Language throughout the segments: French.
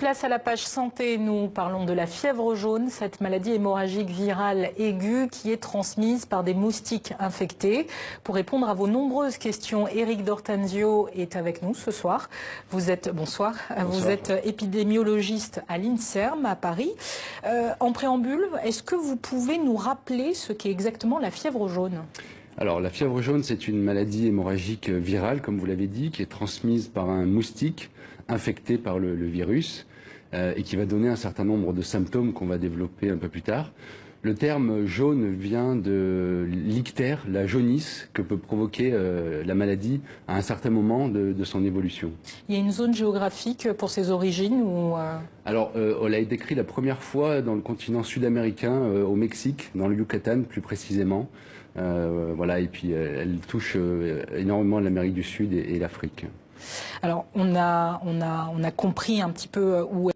place à la page santé, nous parlons de la fièvre jaune, cette maladie hémorragique virale aiguë qui est transmise par des moustiques infectés. Pour répondre à vos nombreuses questions, Éric Dortanzio est avec nous ce soir. Bonsoir. Vous êtes épidémiologiste à l'INSERM à Paris. En préambule, est-ce que vous pouvez nous rappeler ce qu'est exactement la fièvre jaune ? Alors, la fièvre jaune, c'est une maladie hémorragique virale, comme vous l'avez dit, qui est transmise par un moustique infecté par le virus et qui va donner un certain nombre de symptômes qu'on va développer un peu plus tard. Le terme jaune vient de l'ictère, la jaunisse que peut provoquer la maladie à un certain moment de son évolution. Il y a une zone géographique pour ses origines ou Alors, elle a été décrite la première fois dans le continent sud-américain, au Mexique, dans le Yucatan plus précisément. Voilà, et puis elle touche énormément l'Amérique du Sud et l'Afrique. Alors, on a compris un petit peu où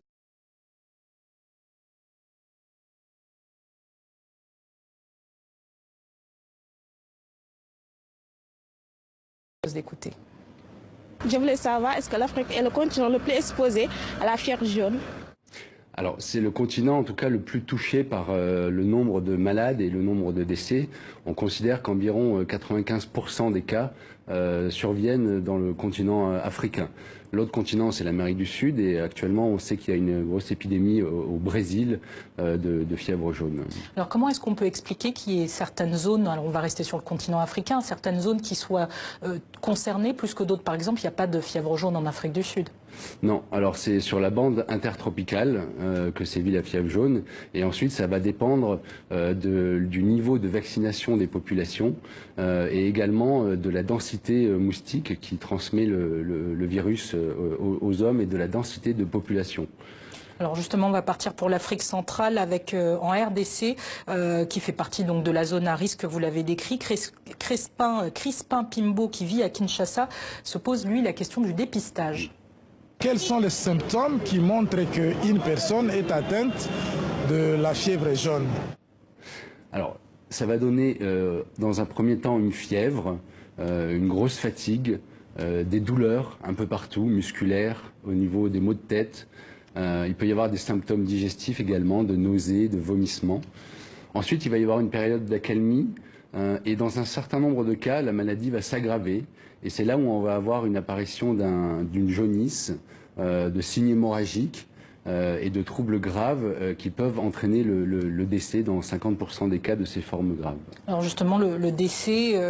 d'écouter. Je voulais savoir, est-ce que l'Afrique est le continent le plus exposé à la fièvre jaune? Alors, c'est le continent, en tout cas, le plus touché par le nombre de malades et le nombre de décès. On considère qu'environ 95% des cas surviennent dans le continent africain. L'autre continent, c'est l'Amérique du Sud, et actuellement, on sait qu'il y a une grosse épidémie au Brésil de fièvre jaune. Alors, comment est-ce qu'on peut expliquer qu'il y ait certaines zones, alors on va rester sur le continent africain, certaines zones qui soient concernées plus que d'autres? Par exemple, il n'y a pas de fièvre jaune en Afrique du Sud. Non, alors c'est sur la bande intertropicale que sévit la fièvre jaune, et ensuite ça va dépendre du niveau de vaccination des populations et également de la densité moustique qui transmet le virus aux hommes et de la densité de population. Alors justement, on va partir pour l'Afrique centrale avec en RDC, qui fait partie donc de la zone à risque que vous l'avez décrit. Crispin Pimbo, qui vit à Kinshasa, se pose lui la question du dépistage. Quels sont les symptômes qui montrent qu'une personne est atteinte de la fièvre jaune? Alors, ça va donner dans un premier temps une fièvre, une grosse fatigue, des douleurs un peu partout, musculaires, au niveau des maux de tête. Il peut y avoir des symptômes digestifs également, de nausées, de vomissements. Ensuite, il va y avoir une période d'accalmie. Et dans un certain nombre de cas, la maladie va s'aggraver. Et c'est là où on va avoir une apparition d'une jaunisse, de signes hémorragiques et de troubles graves qui peuvent entraîner le décès dans 50% des cas de ces formes graves. Alors justement, le décès,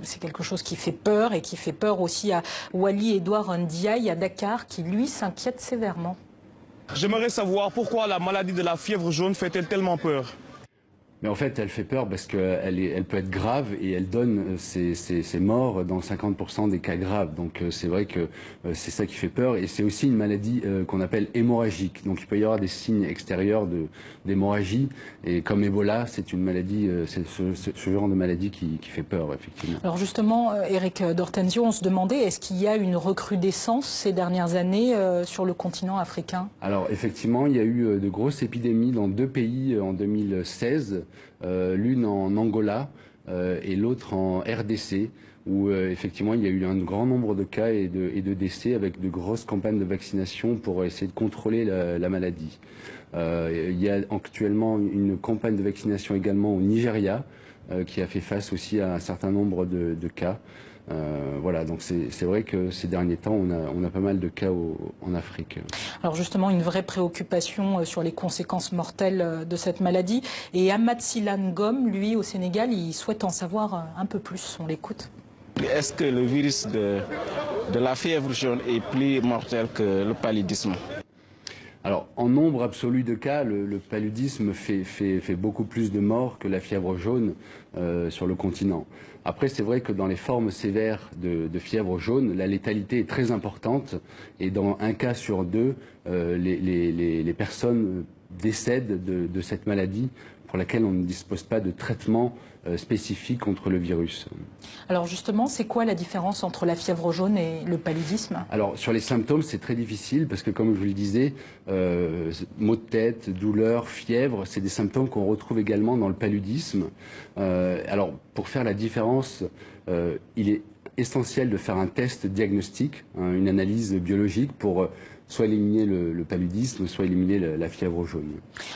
c'est quelque chose qui fait peur et qui fait peur aussi à Wally Edouard Ndiaye à Dakar, qui lui s'inquiète sévèrement. J'aimerais savoir pourquoi la maladie de la fièvre jaune fait-elle tellement peur? Mais en fait, elle fait peur parce qu'elle peut être grave et elle donne ses morts dans 50% des cas graves. Donc c'est vrai que c'est ça qui fait peur. Et c'est aussi une maladie qu'on appelle hémorragique. Donc il peut y avoir des signes extérieurs d'hémorragie. Et comme Ebola, c'est une maladie, c'est ce genre de maladie qui fait peur, effectivement. Alors justement, Éric Dortanzio, on se demandait, est-ce qu'il y a une recrudescence ces dernières années sur le continent africain? Alors effectivement, il y a eu de grosses épidémies dans 2 pays en 2016. L'une en Angola et l'autre en RDC, où effectivement il y a eu un grand nombre de cas et de décès avec de grosses campagnes de vaccination pour essayer de contrôler la maladie. Il y a actuellement une campagne de vaccination également au Nigeria qui a fait face aussi à un certain nombre de cas. Voilà, donc c'est vrai que ces derniers temps, on a pas mal de cas en Afrique. Alors justement, une vraie préoccupation sur les conséquences mortelles de cette maladie. Et Ahmad Silan Gom, lui, au Sénégal, il souhaite en savoir un peu plus. On l'écoute. Est-ce que le virus de la fièvre jaune est plus mortel que le paludisme? Alors, en nombre absolu de cas, le paludisme fait beaucoup plus de morts que la fièvre jaune sur le continent. Après, c'est vrai que dans les formes sévères de fièvre jaune, la létalité est très importante et dans un cas sur 2, les personnes décèdent de cette maladie pour laquelle on ne dispose pas de traitement spécifique contre le virus. Alors justement, c'est quoi la différence entre la fièvre jaune et le paludisme? Alors sur les symptômes, c'est très difficile parce que comme je vous le disais, maux de tête, douleurs, fièvre, c'est des symptômes qu'on retrouve également dans le paludisme. Alors pour faire la différence, il est essentiel de faire un test diagnostique, une analyse biologique pour soit éliminer le paludisme, soit éliminer la fièvre jaune.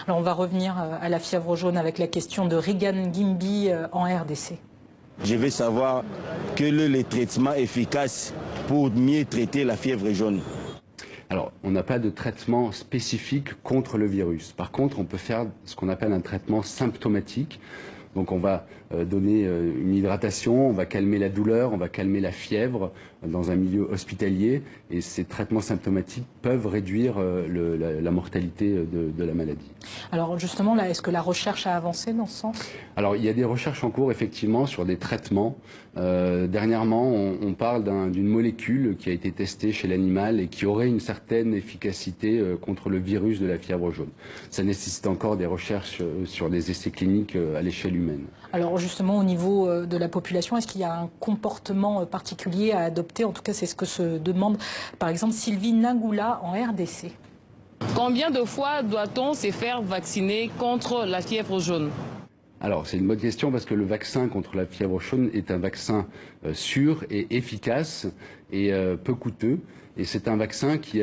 Alors on va revenir à la fièvre jaune avec la question de Regan Gimby en RDC. Je veux savoir quels sont les traitements efficaces pour mieux traiter la fièvre jaune. Alors, on n'a pas de traitement spécifique contre le virus. Par contre, on peut faire ce qu'on appelle un traitement symptomatique. Donc on va donner une hydratation, on va calmer la douleur, on va calmer la fièvre dans un milieu hospitalier. Et ces traitements symptomatiques peuvent réduire la mortalité de la maladie. Alors justement, là, est-ce que la recherche a avancé dans ce sens? Alors il y a des recherches en cours effectivement sur des traitements. Dernièrement, on parle d'une molécule qui a été testée chez l'animal et qui aurait une certaine efficacité contre le virus de la fièvre jaune. Ça nécessite encore des recherches sur des essais cliniques à l'échelle humaine. Alors justement, au niveau de la population, est-ce qu'il y a un comportement particulier à adopter? En tout cas, c'est ce que se demande par exemple Sylvie Nangula en RDC. Combien de fois doit-on se faire vacciner contre la fièvre jaune? Alors, c'est une bonne question parce que le vaccin contre la fièvre jaune est un vaccin sûr et efficace et peu coûteux. Et c'est un vaccin qui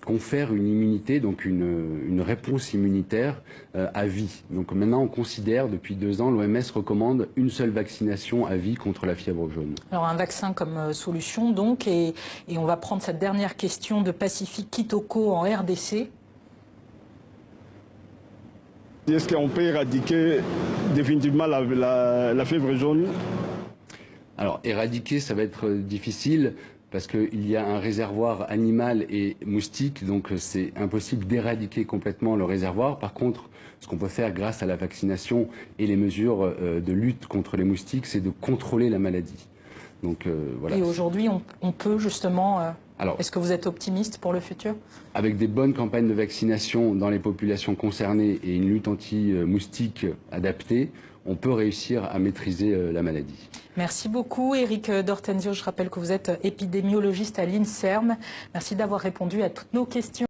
confère une immunité, donc une réponse immunitaire à vie. Donc maintenant, on considère, depuis 2 ans, l'OMS recommande une seule vaccination à vie contre la fièvre jaune. Alors un vaccin comme solution donc, et on va prendre cette dernière question de Pacifique Kitoko en RDC. Est-ce qu'on peut éradiquer définitivement la fièvre jaune? Alors, éradiquer, ça va être difficile parce qu'il y a un réservoir animal et moustique, donc c'est impossible d'éradiquer complètement le réservoir. Par contre, ce qu'on peut faire grâce à la vaccination et les mesures de lutte contre les moustiques, c'est de contrôler la maladie. Donc, voilà. Et aujourd'hui, on peut justement... Est-ce que vous êtes optimiste pour le futur? Avec des bonnes campagnes de vaccination dans les populations concernées et une lutte anti-moustique adaptée, on peut réussir à maîtriser la maladie. Merci beaucoup Éric Dortenzio. Je rappelle que vous êtes épidémiologiste à l'INSERM. Merci d'avoir répondu à toutes nos questions.